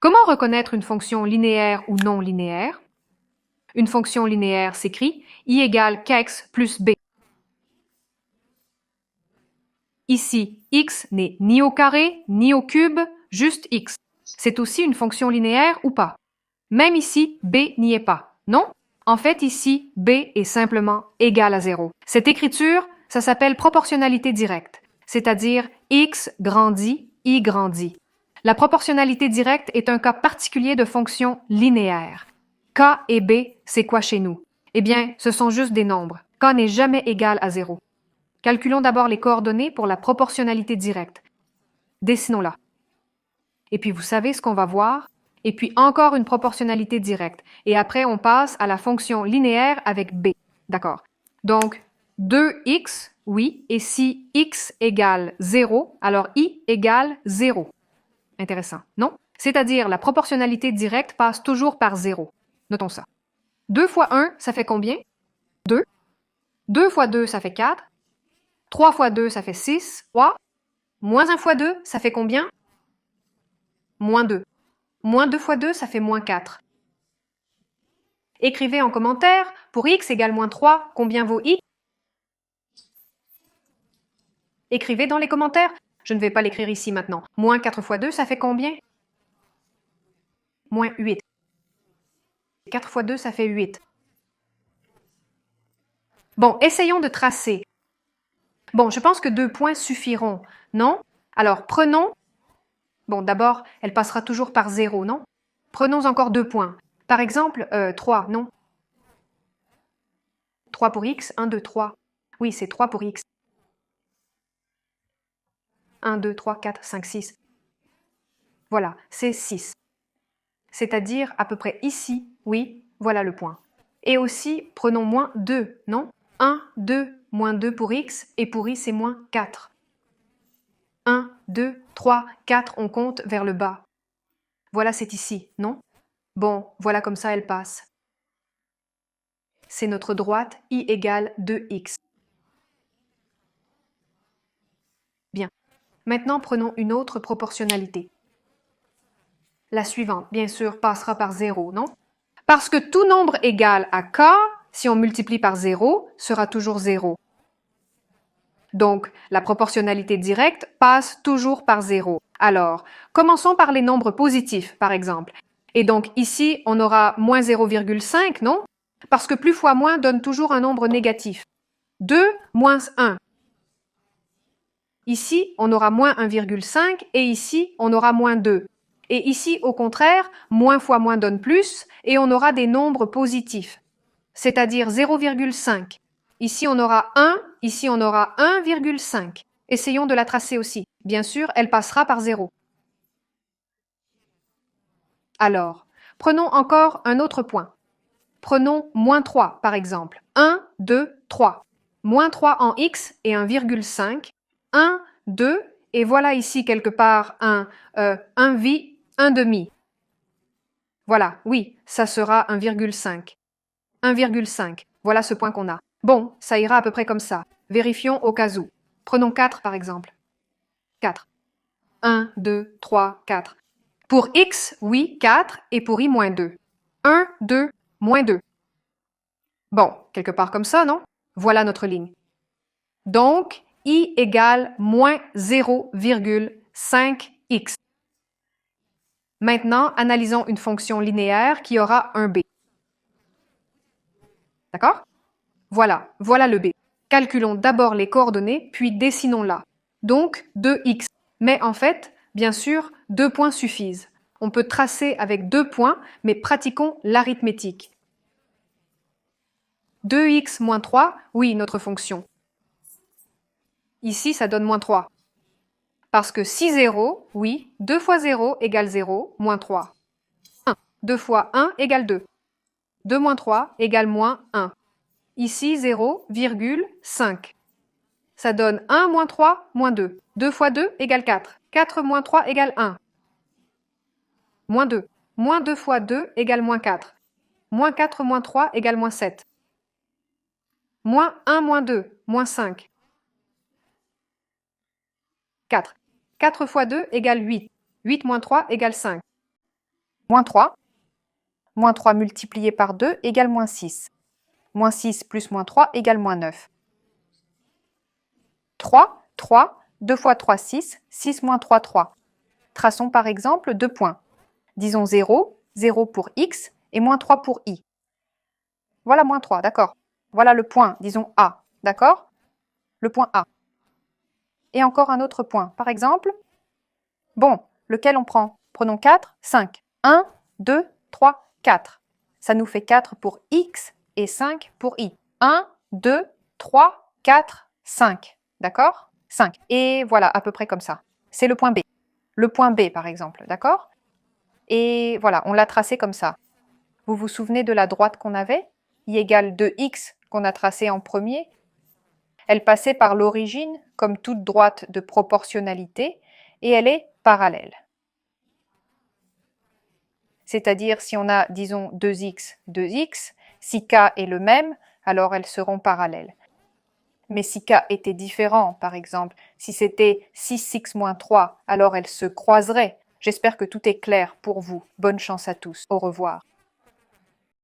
Comment reconnaître une fonction linéaire ou non linéaire? Une fonction linéaire s'écrit i égale kx plus b. Ici, x n'est ni au carré, ni au cube, juste x. C'est aussi une fonction linéaire ou pas? Même ici, b n'y est pas, non? En fait, ici, b est simplement égal à 0. Cette écriture, ça s'appelle proportionnalité directe, c'est-à-dire x grandit, y grandit. La proportionnalité directe est un cas particulier de fonction linéaire. K et b, c'est quoi chez nous? Eh bien, ce sont juste des nombres. K n'est jamais égal à 0. Calculons d'abord les coordonnées pour la proportionnalité directe. Dessinons-la. Et puis vous savez ce qu'on va voir? Et puis encore une proportionnalité directe. Et après, on passe à la fonction linéaire avec b. D'accord. Donc, 2x, oui, et si x égale 0, alors y égale 0. Intéressant, non? C'est-à-dire, la proportionnalité directe passe toujours par 0. Notons ça. 2 fois 1, ça fait combien? 2. 2 fois 2, ça fait 4. 3 fois 2, ça fait 6. 3. Moins 1 fois 2, ça fait combien? Moins 2. Moins 2 fois 2, ça fait moins 4. Écrivez en commentaire, pour x égale moins 3, combien vaut y? Écrivez dans les commentaires. Je ne vais pas l'écrire ici maintenant. Moins 4 fois 2, ça fait combien? Moins 8. 4 fois 2, ça fait 8. Bon, essayons de tracer. Bon, je pense que 2 points suffiront, non? Alors, prenons... Bon, d'abord, elle passera toujours par 0, non? Prenons encore 2 points. Par exemple, 3, non? 3 pour x, 1, 2, 3. Oui, c'est 3 pour x. 1, 2, 3, 4, 5, 6. Voilà, c'est 6. C'est-à-dire à peu près ici, oui, voilà le point. Et aussi, prenons moins 2, non? 1, 2, moins 2 pour x, et pour y, c'est moins 4. 1, 2, 3, 4, on compte vers le bas. Voilà, c'est ici, non? Bon, voilà comme ça elle passe. C'est notre droite, y égale 2x. Bien. Maintenant, prenons une autre proportionnalité. La suivante, bien sûr, passera par 0, non? Parce que tout nombre égal à k, si on multiplie par 0, sera toujours 0. Donc, la proportionnalité directe passe toujours par 0. Alors, commençons par les nombres positifs, par exemple. Et donc, ici, on aura moins 0,5, non? Parce que plus fois moins donne toujours un nombre négatif. 2 moins 1. Ici, on aura moins 1,5 et ici, on aura moins 2. Et ici, au contraire, moins fois moins donne plus et on aura des nombres positifs, c'est-à-dire 0,5. Ici, on aura 1, ici, on aura 1,5. Essayons de la tracer aussi. Bien sûr, elle passera par 0. Alors, prenons encore un autre point. Prenons moins 3, par exemple. 1, 2, 3. Moins 3 en x et 1,5. 1, 2, et voilà ici quelque part un demi. Voilà, oui, ça sera 1,5. 1,5, voilà ce point qu'on a. Bon, ça ira à peu près comme ça. Vérifions au cas où. Prenons 4 par exemple. 4. 1, 2, 3, 4. Pour x, oui, 4, et pour y, moins 2. 1, 2, moins 2. Bon, quelque part comme ça, non? Voilà notre ligne. Donc, y égale moins 0,5x. Maintenant, analysons une fonction linéaire qui aura un b. D'accord? Voilà, voilà le b. Calculons d'abord les coordonnées, puis dessinons-la. Donc, 2x. Mais en fait, bien sûr, 2 points suffisent. On peut tracer avec 2 points, mais pratiquons l'arithmétique. 2x moins 3, oui, notre fonction. Ici, ça donne moins 3. Parce que si 0, oui, 2 fois 0 égale 0, moins 3. 1. 2 fois 1 égale 2. 2 moins 3 égale moins 1. Ici, 0,5. Ça donne 1 moins 3 moins 2. 2 fois 2 égale 4. 4 moins 3 égale 1. Moins 2. Moins 2 fois 2 égale moins 4. Moins 4 moins 3 égale moins 7. Moins 1 moins 2, moins 5. 4. 4 fois 2 égale 8. 8 moins 3 égale 5. Moins 3. Moins 3 multiplié par 2 égale moins 6. Moins 6 plus moins 3 égale moins 9. 3, 3, 2 fois 3, 6, 6 moins 3, 3. Traçons par exemple 2 points. Disons 0, 0 pour x et moins 3 pour y. Voilà moins 3, d'accord. Voilà le point, disons A, d'accord? Le point A. Et encore un autre point, par exemple. Bon, lequel on prend? Prenons 4, 5. 1, 2, 3, 4. Ça nous fait 4 pour x et 5 pour y. 1, 2, 3, 4, 5. D'accord? 5. Et voilà, à peu près comme ça. C'est le point B. Le point B, par exemple, d'accord? Et voilà, on l'a tracé comme ça. Vous vous souvenez de la droite qu'on avait? Y égale 2x qu'on a tracé en premier. Elle passait par l'origine, comme toute droite de proportionnalité, et elle est parallèle. C'est-à-dire, si on a, disons, 2x, 2x, si k est le même, alors elles seront parallèles. Mais si k était différent, par exemple, si c'était 6x moins 3, alors elles se croiseraient. J'espère que tout est clair pour vous. Bonne chance à tous. Au revoir.